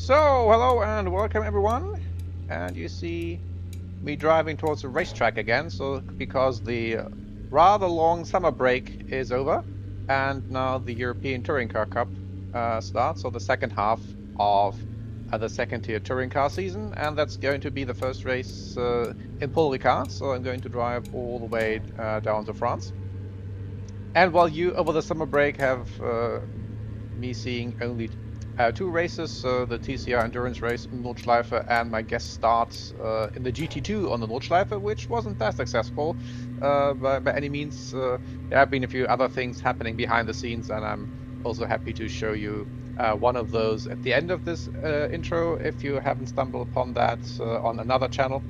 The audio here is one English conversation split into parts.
So, hello and welcome everyone. And you see me driving towards the racetrack again, so because the rather long summer break is over, and now the European Touring Car Cup starts, so the second half of the second tier touring car season, and that's going to be the first race in Paul Ricard, so I'm going to drive all the way down to France. And while you over the summer break have me seeing only two races, the TCR endurance race in Nordschleife and my guest start in the GT2 on the Nordschleife, which wasn't that successful by any means. There have been a few other things happening behind the scenes, and I'm also happy to show you one of those at the end of this intro if you haven't stumbled upon that on another channel.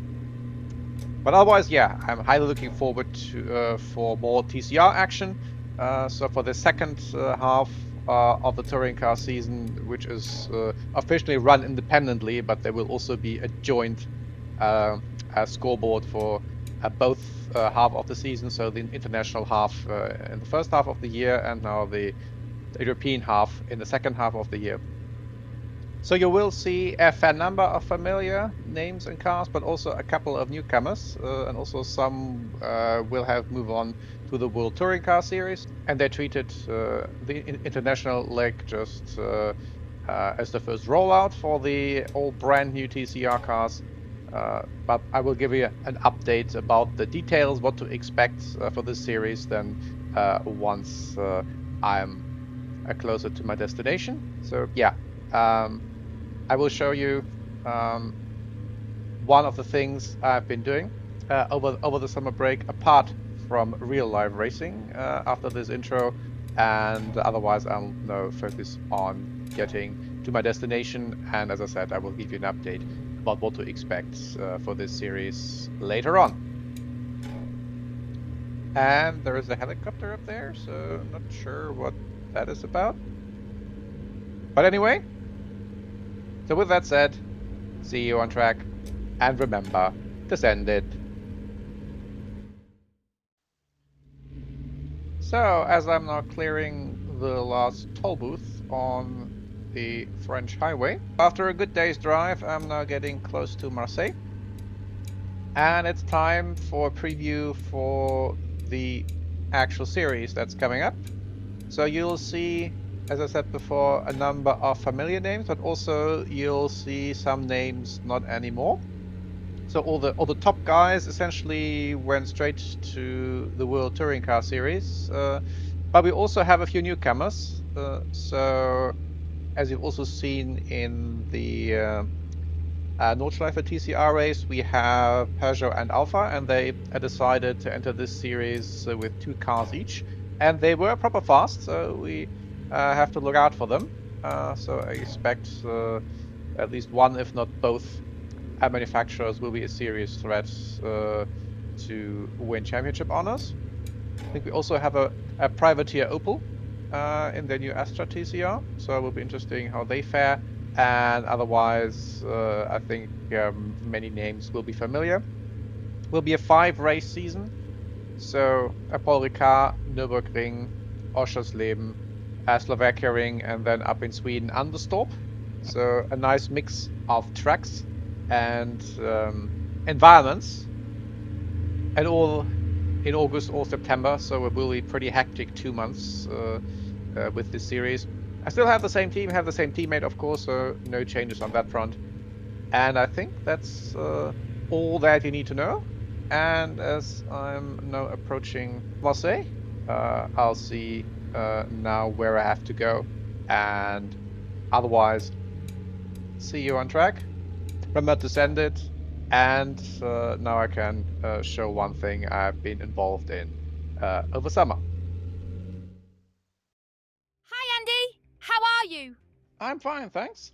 But otherwise, yeah, I'm highly looking forward to for more TCR action. So for the second half of the touring car season, which is officially run independently, but there will also be a joint scoreboard for both half of the season, so the international half in the first half of the year, and now the European half in the second half of the year. So you will see a fair number of familiar names and cars, but also a couple of newcomers, and also some will have moved on to the World Touring Car Series, and they treated the international leg just as the first rollout for the all brand new TCR cars. But I will give you an update about the details, what to expect for this series, then once I'm closer to my destination. So yeah. I will show you one of the things I've been doing over the summer break, apart from real live racing after this intro, and otherwise I'll now focus on getting to my destination, and as I said, I will give you an update about what to expect for this series later on. And there is a helicopter up there, so I'm not sure what that is about. But anyway, so with that said, see you on track, and remember to send it. So, as I'm now clearing the last toll booth on the French highway, after a good day's drive, I'm now getting close to Marseille. And it's time for a preview for the actual series that's coming up. So you'll see, as I said before, a number of familiar names, but also you'll see some names not anymore. So all the top guys essentially went straight to the World Touring Car Series, but we also have a few newcomers. So as you've also seen in the Nordschleife TCR race, we have Peugeot and Alfa, and they decided to enter this series with two cars each, and they were proper fast, so we have to look out for them. So I expect at least one, if not both, manufacturers will be a serious threat to win championship honors. I think we also have a privateer Opel in their new Astra TCR, so it will be interesting how they fare. And otherwise, I think many names will be familiar. It will be a 5-race season, so Paul Ricard, Nürburgring, Oschersleben, Slovakia Ring, and then up in Sweden, Anderstorp. So a nice mix of tracks and environments, and all in August or September. So it will be pretty hectic 2 months with this series. I still have the same team, have the same teammate, of course, so no changes on that front. And I think that's all that you need to know. And as I'm now approaching Marseille, I'll see now where I have to go. And otherwise, see you on track. Remember to send it. And now I can show one thing I've been involved in over summer. Hi, Andy. How are you? I'm fine, thanks.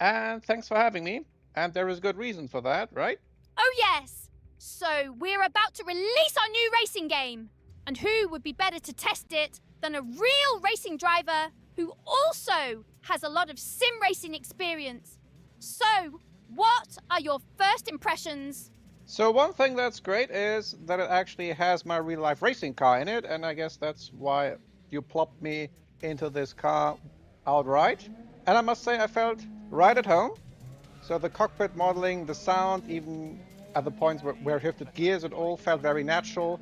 And thanks for having me. And there is good reason for that, right? Oh, yes. So, we're about to release our new racing game. And who would be better to test it than a real racing driver who also has a lot of sim racing experience? So, what are your first impressions? So one thing that's great is that it actually has my real-life racing car in it, and I guess that's why you plopped me into this car outright. And I must say I felt right at home. So the cockpit modeling, the sound, even at the points where it shifted gears, it all felt very natural.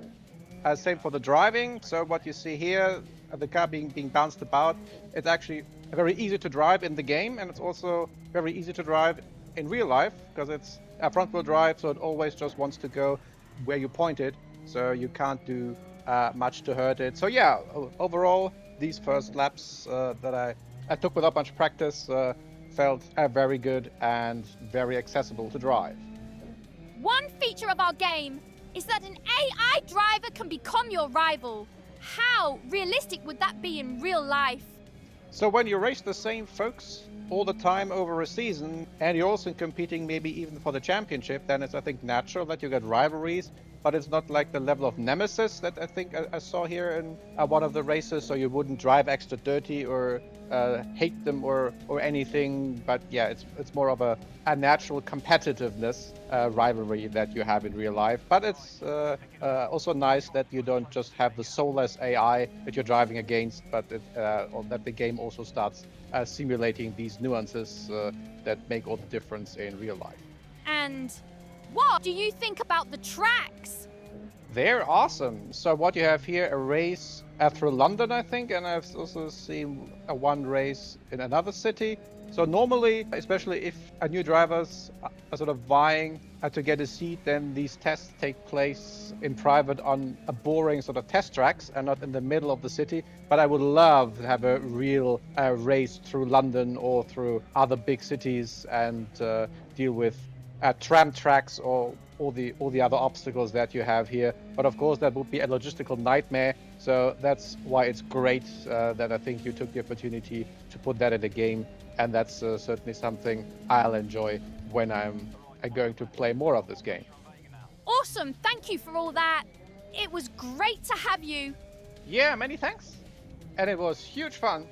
Same for the driving. So what you see here, the car being bounced about, it's actually very easy to drive in the game, and it's also very easy to drive in real life because it's a front-wheel drive, so it always just wants to go where you point it. So you can't do much to hurt it. So yeah, overall, these first laps that I took with a bunch of practice felt very good and very accessible to drive. One feature of our game is that an AI driver can become your rival. How realistic would that be in real life? So when you race the same folks all the time over a season, and you're also competing maybe even for the championship, then it's, I think, natural that you get rivalries, but it's not like the level of nemesis that I think I saw here in one of the races, so you wouldn't drive extra dirty or hate them or anything, but yeah, it's more of a natural competitiveness rivalry that you have in real life. But it's also nice that you don't just have the soulless AI that you're driving against, but or that the game also starts simulating these nuances that make all the difference in real life. And what do you think about the tracks? They're awesome. So what you have here, a race through London, I think, and I've also seen one race in another city. So normally, especially if new drivers are sort of vying to get a seat, then these tests take place in private on a boring sort of test tracks and not in the middle of the city. But I would love to have a real race through London or through other big cities and deal with tram tracks or all the other obstacles that you have here. But of course, that would be a logistical nightmare. So that's why it's great that I think you took the opportunity to put that in the game. And that's certainly something I'll enjoy when I'm going to play more of this game. Awesome, thank you for all that. It was great to have you. Yeah, many thanks. And it was huge fun.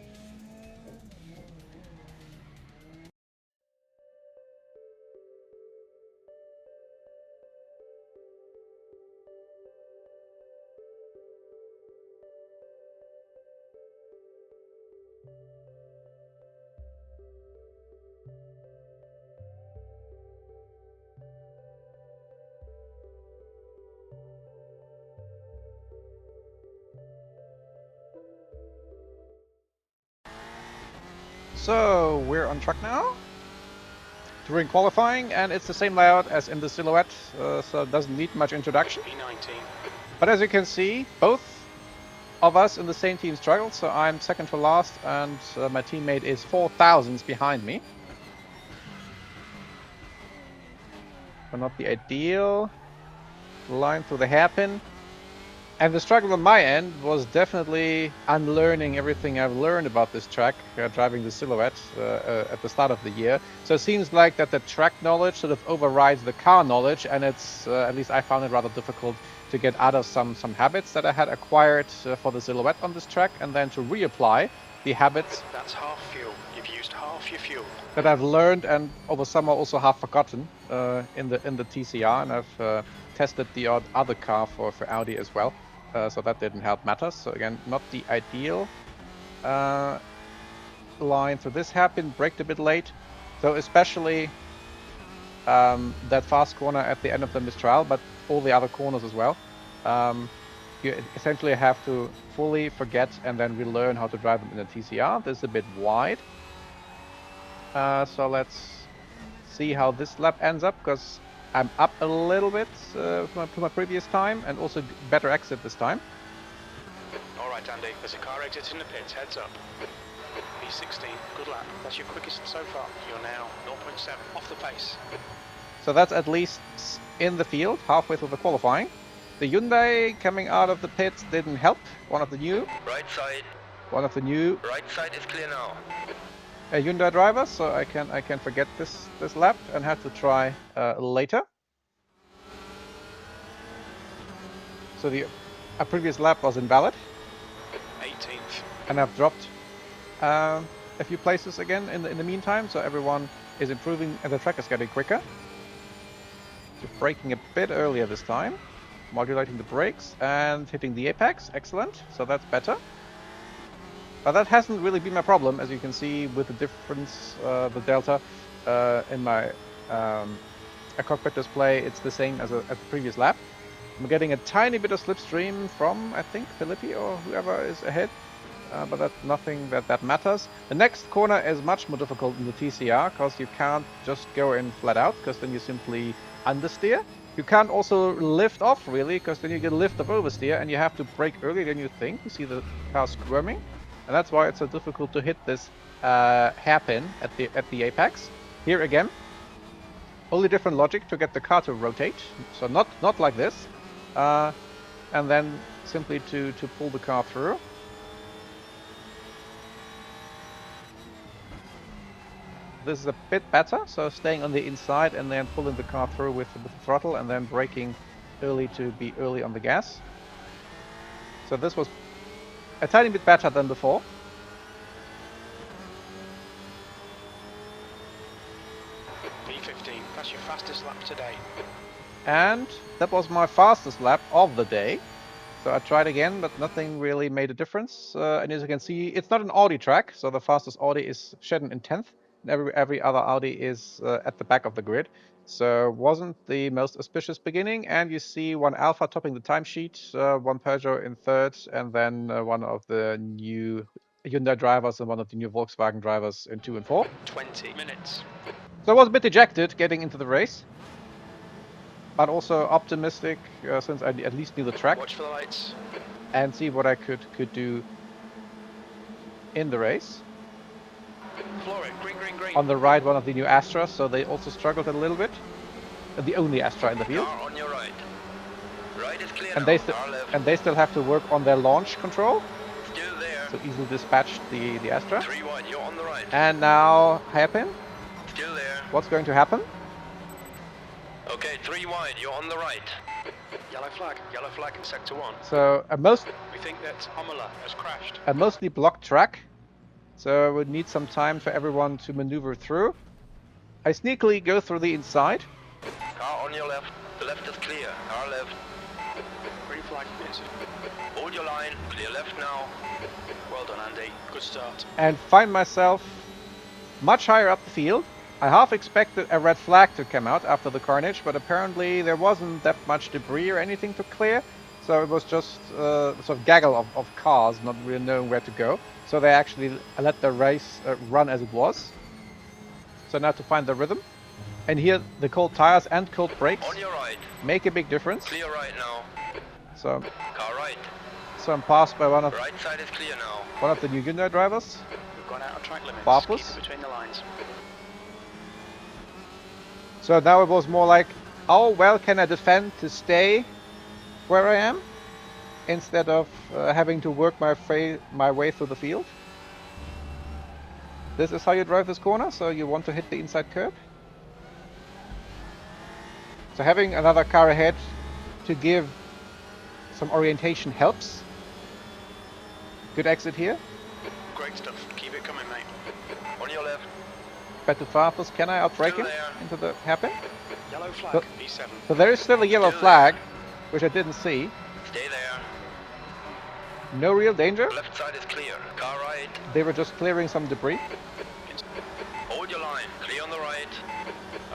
So we're on track now, during qualifying, and it's the same layout as in the Silhouette, so it doesn't need much introduction. But as you can see, both of us in the same team struggled, so I'm second to last, and my teammate is 4 thousandths behind me. But not the ideal line through the hairpin. And the struggle on my end was definitely unlearning everything I've learned about this track, driving the Silhouette at the start of the year. So it seems like that the track knowledge sort of overrides the car knowledge, and it's, at least I found it rather difficult to get out of some habits that I had acquired for the Silhouette on this track, and then to reapply the habits. That's half fuel. You've used half your fuel. That I've learned and over summer also half forgotten in the TCR, and I've tested the other car for Audi as well. So that didn't help matters. So again, not the ideal line. So this hairpin braked a bit late. So especially that fast corner at the end of the Mistral, but all the other corners as well. You essentially have to fully forget and then relearn how to drive them in the TCR. This is a bit wide. So let's see how this lap ends up, because I'm up a little bit from my previous time, and also better exit this time. Alright Andy, there's a car exit in the pits, heads up. B16, good lap. That's your quickest so far. You're now 0.7 off the pace. So that's at least in the field, halfway through the qualifying. The Hyundai coming out of the pits didn't help. One of the new. Right side. One of the new. Right side is clear now. A Hyundai driver, so I can forget this lap and have to try later. So a previous lap was invalid. 18th. And I've dropped a few places again in the meantime, so everyone is improving and the track is getting quicker. Just braking a bit earlier this time, modulating the brakes and hitting the apex. Excellent, so that's better. But that hasn't really been my problem, as you can see with the difference, the delta in my cockpit display. It's the same as the previous lap. I'm getting a tiny bit of slipstream from, I think, Filippi or whoever is ahead. But that's nothing that matters. The next corner is much more difficult in the TCR, because you can't just go in flat out, because then you simply understeer. You can't also lift off, really, because then you get a lift of oversteer, and you have to brake earlier than you think. You see the car squirming, and that's why it's so difficult to hit this hairpin at the apex. Here again, only different logic to get the car to rotate, so not like this, and then simply to pull the car through. This is a bit better, so staying on the inside and then pulling the car through with the throttle and then braking early to be early on the gas. So this was a tiny bit better than before. P15, that's your fastest lap today. And that was my fastest lap of the day. So I tried again, but nothing really made a difference. And as you can see, it's not an Audi track, so the fastest Audi is Shedden in 10th. And every other Audi is at the back of the grid. So wasn't the most auspicious beginning. And you see one Alpha topping the timesheet, one Peugeot in 3rd, and then one of the new Hyundai drivers and one of the new Volkswagen drivers in 2 and 4. 20 minutes. So I was a bit dejected getting into the race, but also optimistic since I at least knew the track. Watch for the lights. And see what I could do in the race. Floor it, green, green, green. On the right, one of the new Astras, so they also struggled a little bit. The only Astra in the field. Car on your right. Right is clear And now. they still have to work on their launch control. Still there. So easily dispatched the Astra. 3 wide, you're on the right. And now hairpin. Still there. What's going to happen? Okay, 3 wide, you're on the right. Yellow flag in sector 1. So We think that Homela has crashed. a mostly blocked track. So we need some time for everyone to maneuver through. I sneakily go through the inside. Car on your left. The left is clear. Car left. Green flag missed. Hold your line. Clear left now. Well done, Andy. Good start. And find myself much higher up the field. I half expected a red flag to come out after the carnage, but apparently there wasn't that much debris or anything to clear. So it was just a sort of gaggle of cars not really knowing where to go. So they actually let the race run as it was. So now to find the rhythm. And here the cold tires and cold brakes On your right. make a big difference. Clear right now. So Car right. I'm passed by one of Right side is clear now. the new Hyundai drivers. We've gone out of track limits. Barfus. Keep it between the lines. So now it was more like, how well can I defend to stay where I am, instead of having to work my way through the field. This is how you drive this corner, so you want to hit the inside curb. So having another car ahead to give some orientation helps. Good exit here. Great stuff. Keep it coming, mate. On your left. Back to Farfus. Can I outbrake Still him there. into the hairpin? Yellow flag. So- P7. So there is still a yellow Still flag, there. which I didn't see. Stay there. No real danger. Left side is clear. Car right. They were just clearing some debris. Hold your line. Clear on the right.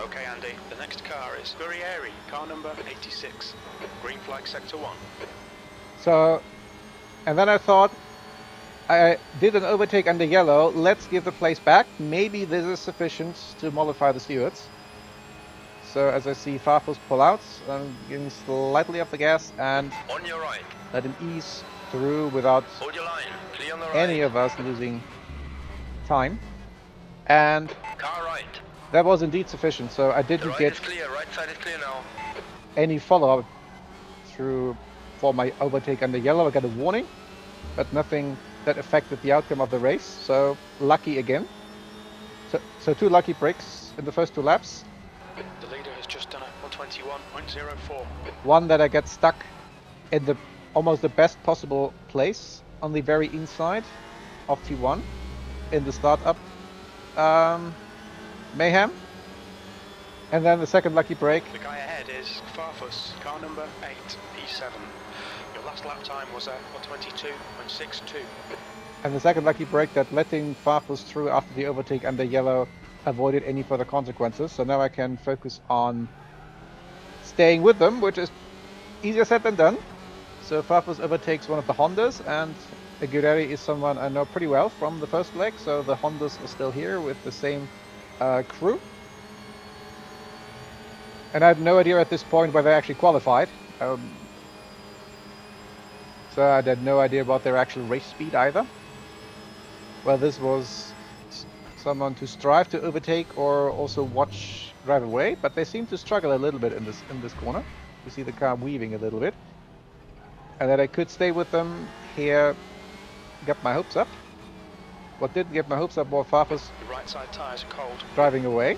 Okay, Andy. The next car is Gurrieri. Car number 86. Green flag sector 1. So, and then I thought, I did an overtake under yellow. Let's give the place back. Maybe this is sufficient to mollify the stewards. So as I see Farfus pull out, I'm getting slightly off the gas and On your right. let him ease through without Hold your line. Clear on the right. any of us losing time. And Car right. that was indeed sufficient. So I The didn't right get is clear. Right side is clear now. any follow-up through for my overtake under yellow. I got a warning, but nothing that affected the outcome of the race. So lucky again. So 2 lucky breaks in the first 2 laps. The leader has just done a 121.04. One that I get stuck in the almost the best possible place on the very inside of T1 in the startup mayhem. And then the second lucky break. The guy ahead is Farfus, car number 8, P7. Your last lap time was a 122.62. And the second lucky break that letting Farfus through after the overtake under yellow avoided any further consequences. So now I can focus on staying with them, which is easier said than done. So Farfus overtakes one of the Hondas, and Guerreri is someone I know pretty well from the first leg. So the Hondas are still here with the same crew. And I had no idea at this point whether they actually qualified. So I had no idea about their actual race speed either. Well, this was someone to strive to overtake or also watch drive away, but they seem to struggle a little bit in this corner. You see the car weaving a little bit. And that I could stay with them here got my hopes up. What didn't get my hopes up was Farfus Right side tyres are cold. driving away.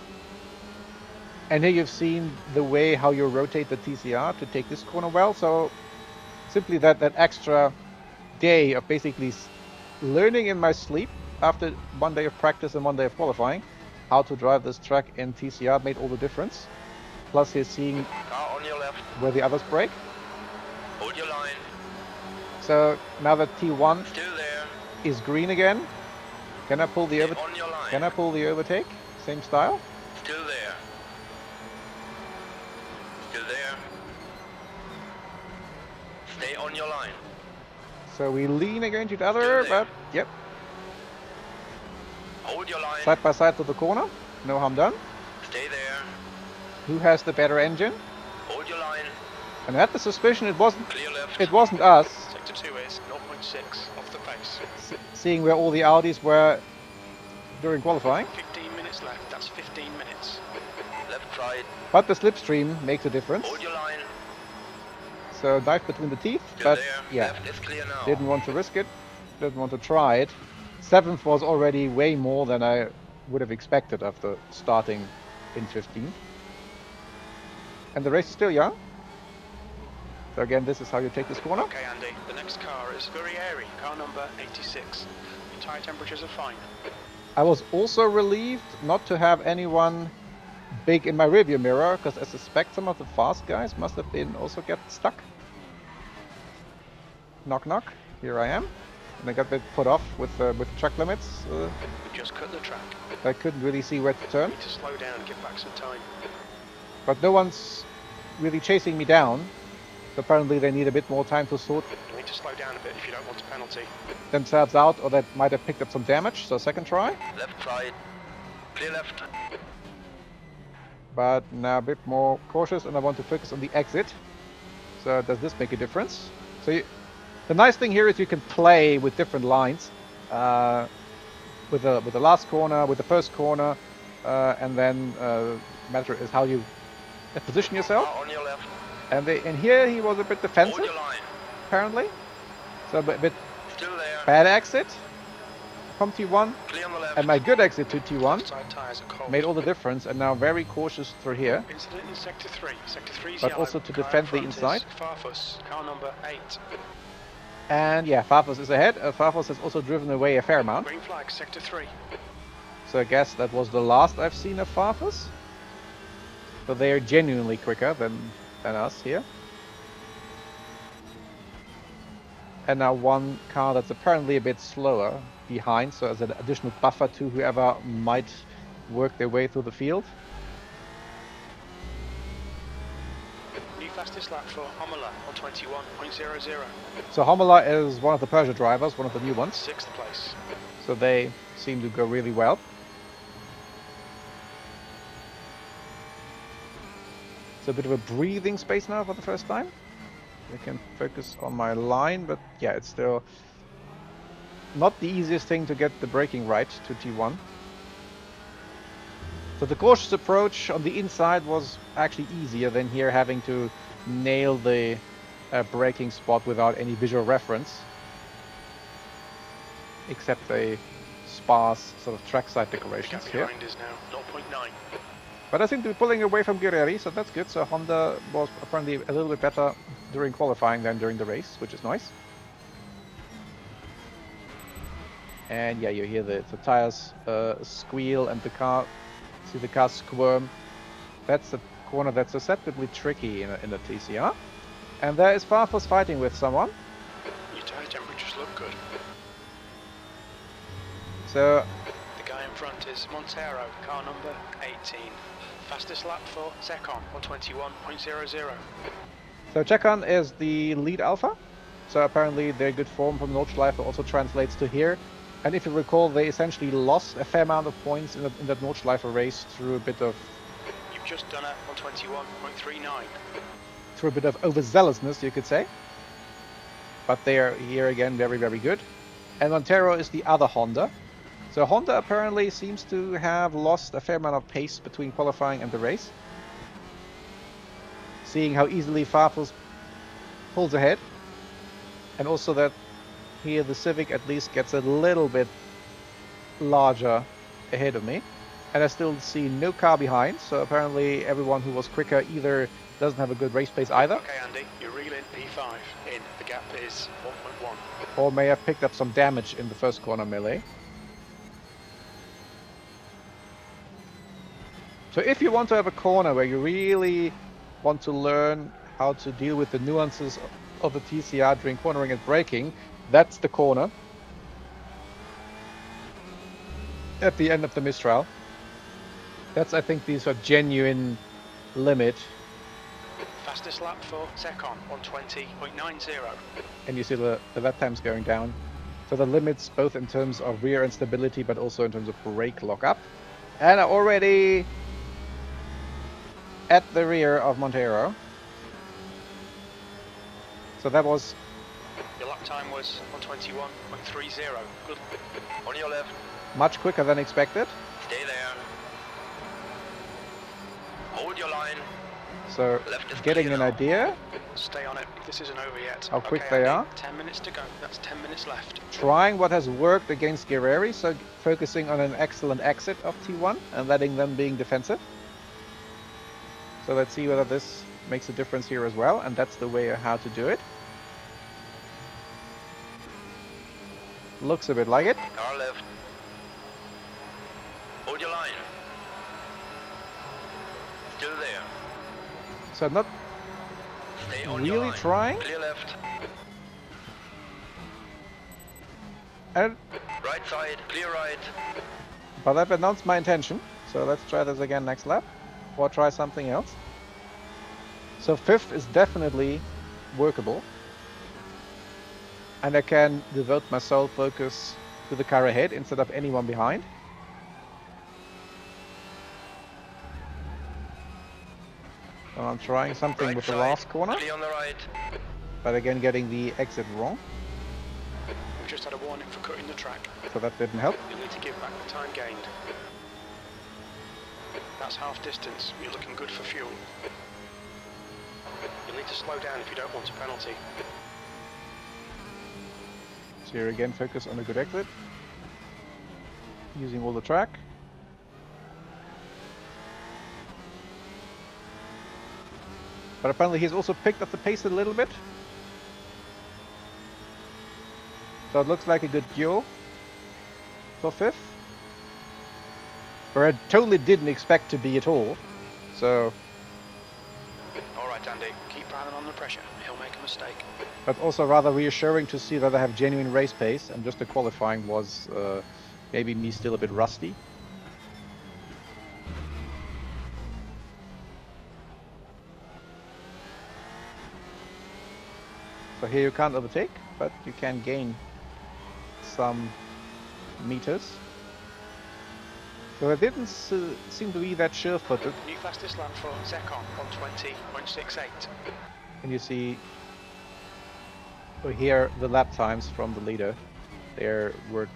And here you've seen the way how you rotate the TCR to take this corner well. So simply that extra day of basically learning in my sleep after one day of practice and one day of qualifying how to drive this track in TCR made all the difference. Plus here seeing Car on your left. where the others brake. Hold your line. So now that T1 Still there. is green again, can I pull the Stay on your line. Can I pull the overtake? Same style. Still there. Still there. Stay on your line. So we lean against each other, Still there. but yep, Hold your line. side by side to the corner. No harm done. Stay there. Who has the better engine? Hold your line. And I had the suspicion it wasn't Clear left. us. Sector 2 is 0.6 off the pace. Seeing where all the Audis were during qualifying. 15 minutes left. That's 15 minutes. Left right. But the slipstream makes a difference. Hold your line. So knife between the teeth, Still but there. yeah, Left is clear now. didn't want to risk it. Didn't want to try it. 7th was already way more than I would have expected after starting in 15th. And the race is still young. So again, this is how you take this corner. Okay, Andy. The next car is very airy. Car number 86. Your tyre temperatures are fine. I was also relieved not to have anyone big in my rearview mirror, because I suspect some of the fast guys must have been also get stuck. Knock knock, here I am. And I got a bit put off with track limits. We just cut the track. I couldn't really see where to turn. Need to slow down and give back some time. But no one's really chasing me down. So apparently they need a bit more time to sort You need to slow down a bit if you don't want a penalty. themselves out, or that might have picked up some damage. So second try. Left right. Clear left. But now a bit more cautious, and I want to focus on the exit. So does this make a difference? So the nice thing here is you can play with different lines, with the last corner, with the first corner, and then matter is how you position yourself. Car on your left. And here he was a bit Hold defensive, your line. apparently. So a bit Still there. bad exit from T1, Clear on the left. and my good exit to T1 Left side tyres are cold. made all the difference. And now very cautious through here. Incident in sector 3. Sector 3 is But yellow. also to Car defend in the front is inside. Farfus. Car number 8. And yeah, Farfus is ahead. Farfus has also driven away a fair amount. Green flag, sector 3. So I guess that was the last I've seen of Farfus. But they are genuinely quicker than us here. And now one car that's apparently a bit slower behind, so as an additional buffer to whoever might work their way through the field. New fastest lap for Homola on 21.00. So Homola is one of the Peugeot drivers, one of the new ones. 6th place. So they seem to go really well. It's a bit of a breathing space now for the first time. I can focus on my line, but yeah, it's still not the easiest thing to get the braking right to T1. So the cautious approach on the inside was actually easier than here having to nail the braking spot without any visual reference. Except a sparse sort of trackside decorations Gap here. behind is now 0.9. But I seem to be pulling away from Guerreri, so that's good. So Honda was apparently a little bit better during qualifying than during the race, which is nice. And yeah, you hear the tires squeal and the car, see the car squirm. That's a corner that's susceptibly tricky in a TCR. And there is Farfus fighting with someone. Your tyre temperatures look good. So The guy in front is Montero, car number 18. Fastest lap for Secon, 121.00. So Checon is the lead alpha. So apparently their good form from Nordschleife also translates to here. And if you recall, they essentially lost a fair amount of points in that Nordschleife race through a bit of You've just done it, 121.39. through a bit of overzealousness, you could say. But they are here again very, very good. And Montero is the other Honda. So Honda apparently seems to have lost a fair amount of pace between qualifying and the race. Seeing how easily Fafus pulls ahead. And also that here the Civic at least gets a little bit larger ahead of me. And I still see no car behind, so apparently everyone who was quicker either doesn't have a good race pace either. Okay, Andy, you're reeling P5 in. The gap is 1.1. Or may have picked up some damage in the first corner melee. So if you want to have a corner where you really want to learn how to deal with the nuances of the TCR during cornering and braking, that's the corner at the end of the Mistral. That's, I think, the sort of genuine limit. Fastest lap for Secon, 120.90. And you see the lap times going down. So the limits both in terms of rear and stability, but also in terms of brake lockup. And already at the rear of Montero. So that was... Your lap time was 121.30. Good. On your left. Much quicker than expected. Stay there. Hold your line. So getting an idea. Stay on it. This isn't over yet. How quick they are. 10 minutes to go. That's 10 minutes left. Trying what has worked against Guerreri, so focusing on an excellent exit of T1 and letting them being defensive. So let's see whether this makes a difference here as well, and that's the way how to do it. Looks a bit like it. Car left. Hold your line. Still there. So not Stay on your really line. trying. Clear left. And, Right side. Clear right. but I've announced my intention. So let's try this again next lap. Or try something else. So fifth is definitely workable. And I can devote my sole focus to the car ahead instead of anyone behind. So I'm trying something Right with the side. last corner. Clear on the right. But again getting the exit wrong. We just had a warning for cutting the track. So that didn't help. You'll need to give back the time gained. That's half distance. You're looking good for fuel. You'll need to slow down if you don't want a penalty. So here again focus on a good exit. Using all the track. But apparently he's also picked up the pace a little bit. So it looks like a good duel for fifth. Where I totally didn't expect to be at all. So... Alright Andy, keep piling on the pressure. He'll make a mistake. But also rather reassuring to see that I have genuine race pace, and just the qualifying was maybe me still a bit rusty. So here you can't overtake, but you can gain some meters. So it didn't seem to be that sure-footed. New fastest lap for Secon, 120.68. And you see here the lap times from the leader. There were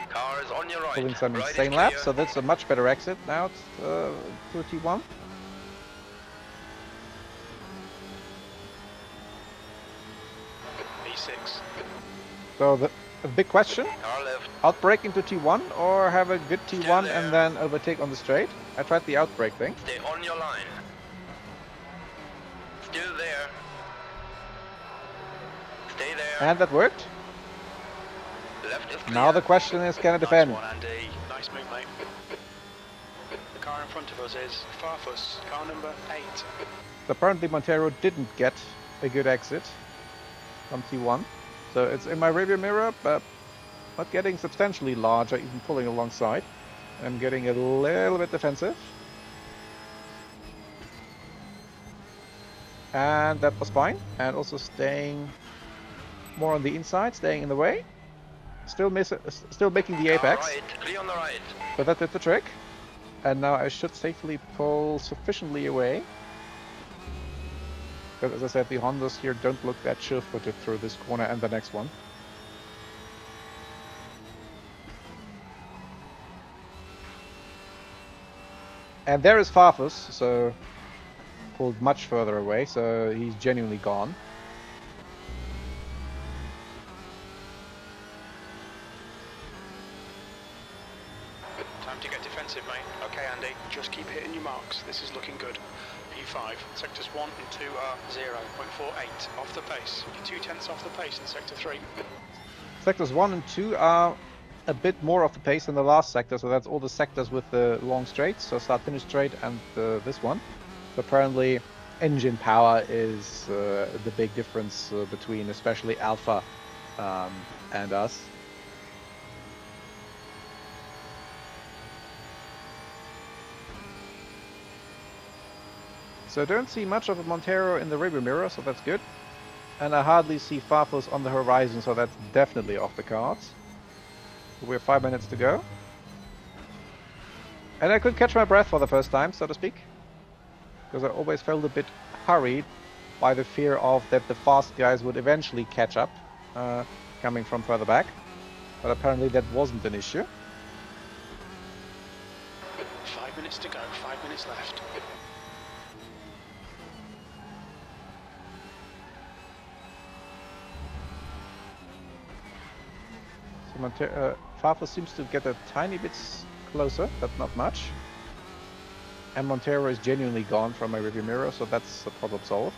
Car is on your right. pulling some Right insane is laps, clear. so that's a much better exit now. It's 31. E6. So the big question: Car left. outbrake into T1 or have a good T1 there. and then overtake on the straight? I tried the outbrake thing. Stay on your line. Still there. Stay there. And that worked. Left is clear. Now the question is, can I defend? Nice one, Andy. Nice move, mate. The car in front of us is Farfus, car number 8. So apparently Montero didn't get a good exit from T1. So it's in my rearview mirror, but not getting substantially larger, even pulling alongside. I'm getting a little bit defensive. And that was fine. And also staying more on the inside, staying in the way. Still making the apex. Right, clear on the right. But that did the trick. And now I should safely pull sufficiently away. Because as I said, the Hondas here don't look that sure-footed through this corner and the next one. And there is Farfus, so pulled much further away, so he's genuinely gone. Time to get defensive, mate. Okay, Andy, just keep hitting your marks. This is looking good. P5, sectors 1 and 2 are 0.48 off the pace. You're 2/10 off the pace in sector 3. Sectors 1 and 2 are a bit more off the pace than the last sector, so that's all the sectors with the long straights, so start finish straight and this one. So apparently engine power is the big difference between especially Alpha and us. So I don't see much of a Montero in the rearview mirror, so that's good. And I hardly see Farfus on the horizon, so that's definitely off the cards. We have 5 minutes to go. And I could catch my breath for the first time, so to speak. Because I always felt a bit hurried by the fear of that the fast guys would eventually catch up, coming from further back. But apparently that wasn't an issue. 5 minutes to go, 5 minutes left. So Farfus seems to get a tiny bit closer, but not much. And Montero is genuinely gone from my rearview mirror, so that's a problem solved.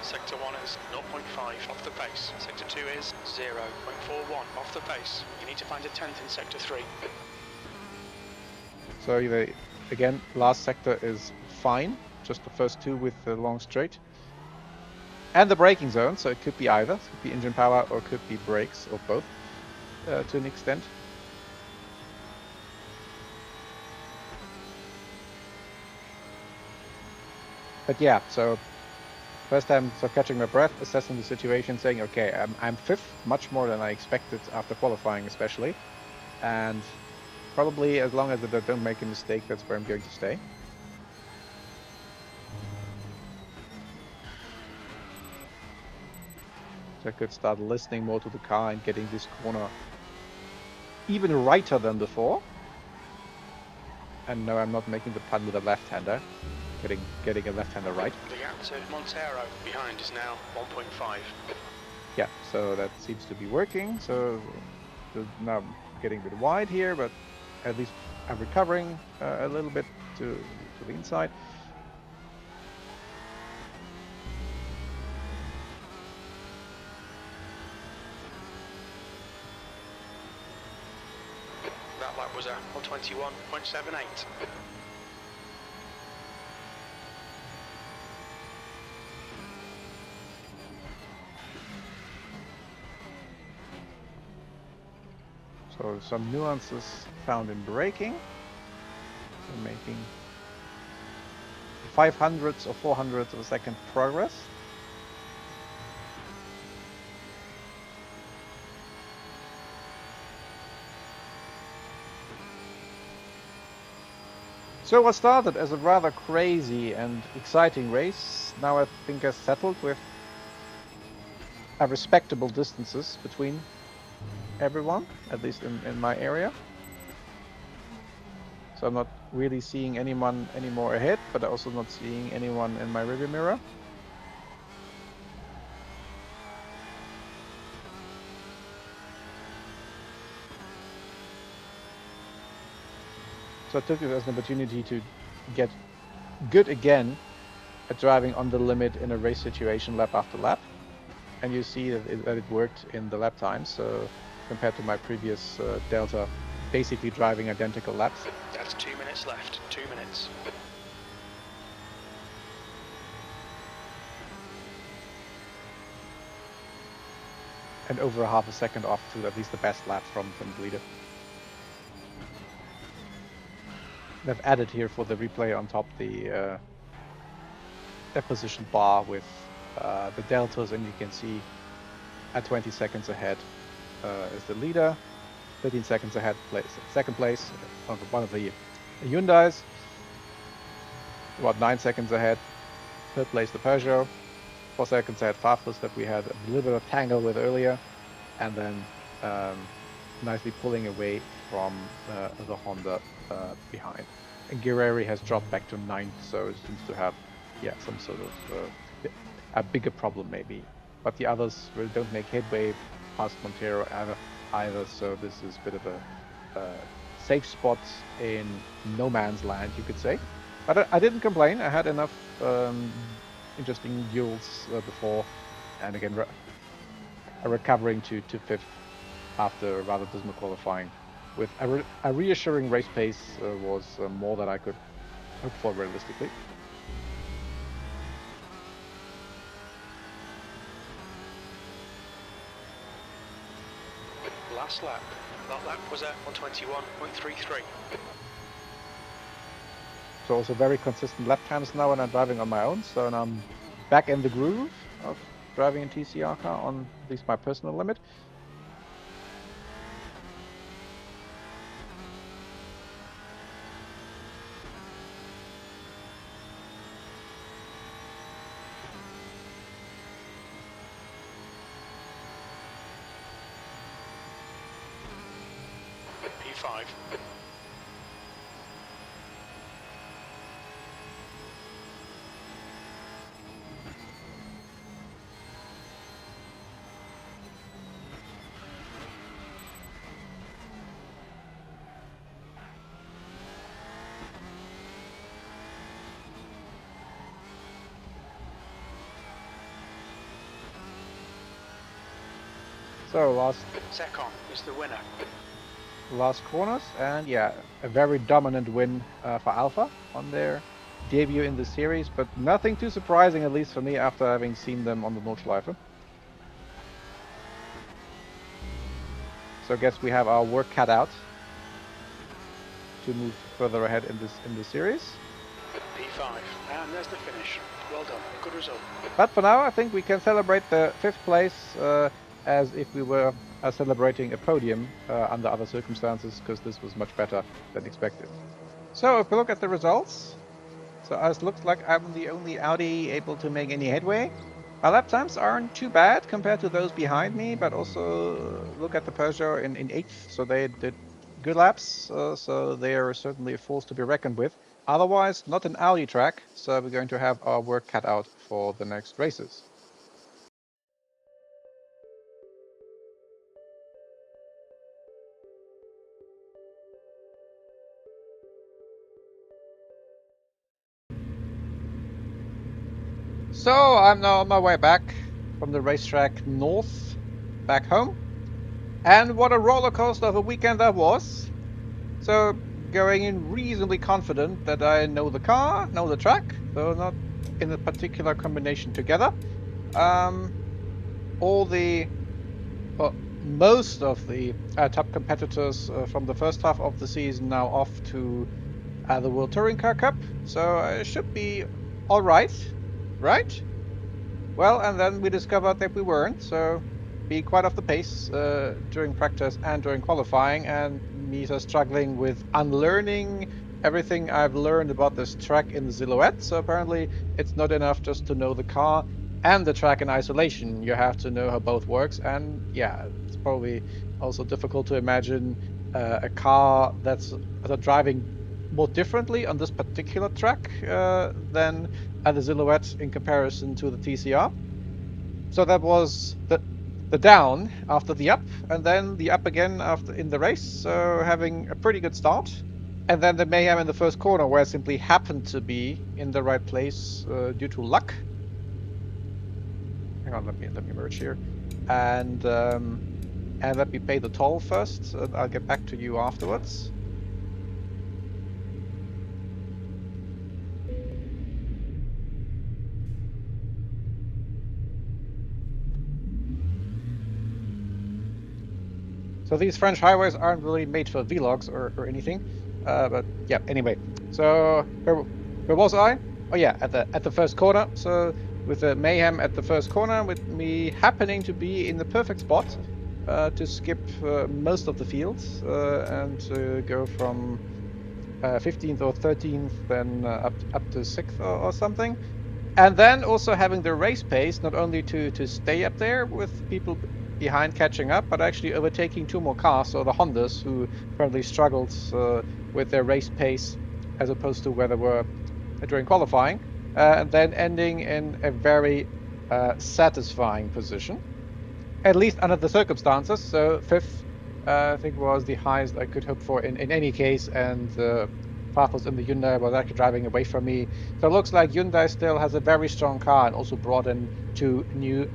Sector 1 is 0.5 off the pace. Sector 2 is 0.41 off the pace. You need to find a 10th in sector 3. So again, last sector is fine. Just the first two with the long straight. And the braking zone, so it could be either. It could be engine power or it could be brakes, or both, to an extent. But yeah, so first time catching my breath, assessing the situation, saying, okay, I'm 5th, much more than I expected after qualifying especially. And probably as long as I don't make a mistake, that's where I'm going to stay. I could start listening more to the car and getting this corner even righter than before. And no, I'm not making the pun with a left-hander. Getting a left-hander right. The gap to Montero behind is now 1.5. Yeah, so that seems to be working. So now I'm getting a bit wide here, but at least I'm recovering a little bit to the inside. That lap was a 121.78. So some nuances found in braking. So making 500ths or 400ths of a second progress. So what started as a rather crazy and exciting race, now I think has settled with a respectable distances between everyone, at least in my area. So I'm not really seeing anyone anymore ahead, but I'm also not seeing anyone in my rearview mirror. So I took it as an opportunity to get good again at driving on the limit in a race situation lap after lap. And you see that it worked in the lap times, so compared to my previous Delta, basically driving identical laps. That's 2 minutes left, 2 minutes. and over a half a second off to at least the best lap from the leader. They've added here for the replay on top the position bar with the deltas, and you can see at 20 seconds ahead is the leader, 13 seconds ahead second place on one of the Hyundais, about 9 seconds ahead third place the Peugeot, 4 seconds ahead Fafus that we had a little bit of tangle with earlier, and then nicely pulling away from the Honda behind. And Guerreri has dropped back to 9th, so it seems to have some sort of a bigger problem maybe. But the others really don't make headway past Montero either, so this is a bit of a safe spot in no man's land, you could say. But I didn't complain. I had enough interesting duels before, and again recovering to 5th after a rather dismal qualifying with a reassuring race pace was more than I could hope for realistically. Last lap. That lap was at 121.33. So also very consistent lap times now when I'm driving on my own. So now I'm back in the groove of driving a TCR car on at least my personal limit. P5. So last Second is the winner. Last corners, and yeah, a very dominant win for Alpha on their debut in the series, but nothing too surprising, at least for me, after having seen them on the Nordschleife. So I guess we have our work cut out to move further ahead in the series. P5, and there's the finish. Well done, good result. But for now, I think we can celebrate the 5th place as if we were celebrating a podium under other circumstances, because this was much better than expected. So if we look at the results, so it looks like I'm the only Audi able to make any headway. My lap times aren't too bad compared to those behind me, but also look at the Peugeot in 8th, so they did good laps, so they are certainly a force to be reckoned with. Otherwise, not an Audi track, so we're going to have our work cut out for the next races. So I'm now on my way back from the racetrack north, back home. And what a roller coaster of a weekend that was. So going in reasonably confident that I know the car, know the track, though not in a particular combination together. Most of the top competitors from the first half of the season now off to the World Touring Car Cup, so it should be all right. Right? Well, and then we discovered that we weren't, so being quite off the pace during practice and during qualifying, and me struggling with unlearning everything I've learned about this track in the silhouette. So apparently it's not enough just to know the car and the track in isolation. You have to know how both works, and yeah, it's probably also difficult to imagine a car that's driving more differently on this particular track than the silhouette in comparison to the TCR. So that was the down after the up, and then the up again after in the race, so having a pretty good start. And then the mayhem in the first corner, where I simply happened to be in the right place due to luck. Hang on, let me merge here, and let me pay the toll first, and I'll get back to you afterwards. So these French highways aren't really made for vlogs or anything. But yeah, anyway. So where was I? Oh yeah, at the first corner. So with the mayhem at the first corner, with me happening to be in the perfect spot to skip most of the fields and go from 15th or 13th, then up to 6th or something. And then also having the race pace, not only to stay up there with people behind catching up, but actually overtaking 2 more cars, so the Hondas, who apparently struggled with their race pace as opposed to where they were during qualifying, and then ending in a very satisfying position, at least under the circumstances. So 5th, I think, was the highest I could hope for in any case, and Pathos in the Hyundai was actually driving away from me. So it looks like Hyundai still has a very strong car and also brought in 2 new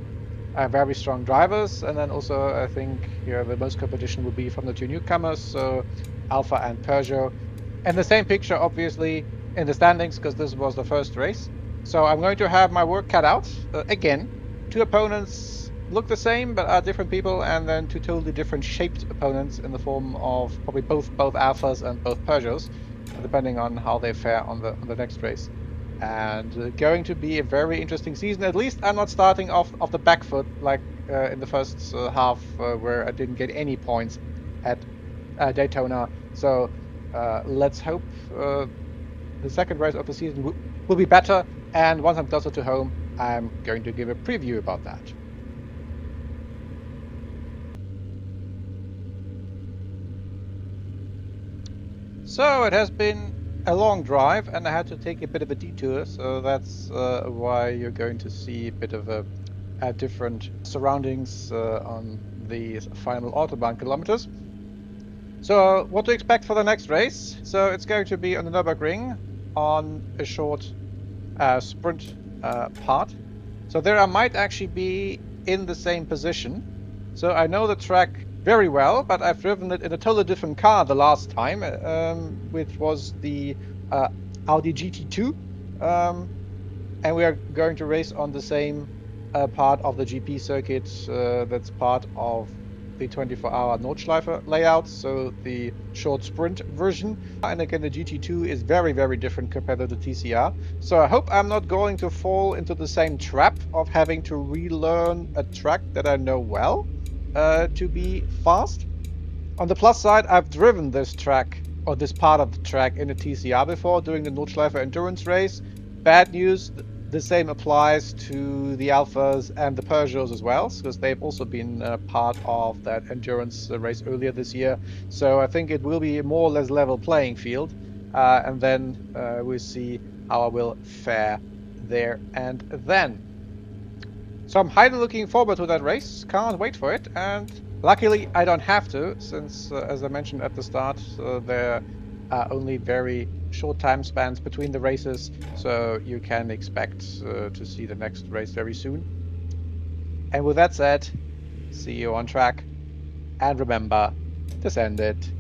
very strong drivers. And then also I think the most competition will be from the 2 newcomers, so Alpha and Peugeot. And the same picture obviously in the standings, because this was the first race. So I'm going to have my work cut out. Again, 2 opponents look the same but are different people, and then 2 totally different shaped opponents in the form of probably both Alphas and both Peugeots, depending on how they fare on the next race. And going to be a very interesting season. At least I'm not starting off the back foot like in the first half where I didn't get any points at Daytona. So let's hope the second race of the season will be better. And once I'm closer to home, I'm going to give a preview about that. So it has been a long drive, and I had to take a bit of a detour, so that's why you're going to see a bit of a different surroundings on the final Autobahn kilometers. So what to expect for the next race? So it's going to be on the Nürburgring on a short sprint part. So there I might actually be in the same position. So I know the track very well, but I've driven it in a totally different car the last time, which was the Audi GT2, and we are going to race on the same part of the GP circuit that's part of the 24-hour Nordschleife layout, so the short sprint version. And again, the GT2 is very, very different compared to the TCR. So I hope I'm not going to fall into the same trap of having to relearn a track that I know well to be fast. On the plus side, I've driven this track, or this part of the track, in a TCR before, doing the Nordschleife endurance race. Bad news, the same applies to the Alphas and the Peugeots as well, because they've also been part of that endurance race earlier this year. So I think it will be a more or less level playing field, and then we'll see how I will fare there and then. So I'm highly looking forward to that race, can't wait for it, and luckily I don't have to, since as I mentioned at the start, there are only very short time spans between the races, so you can expect to see the next race very soon. And with that said, see you on track, and remember to send it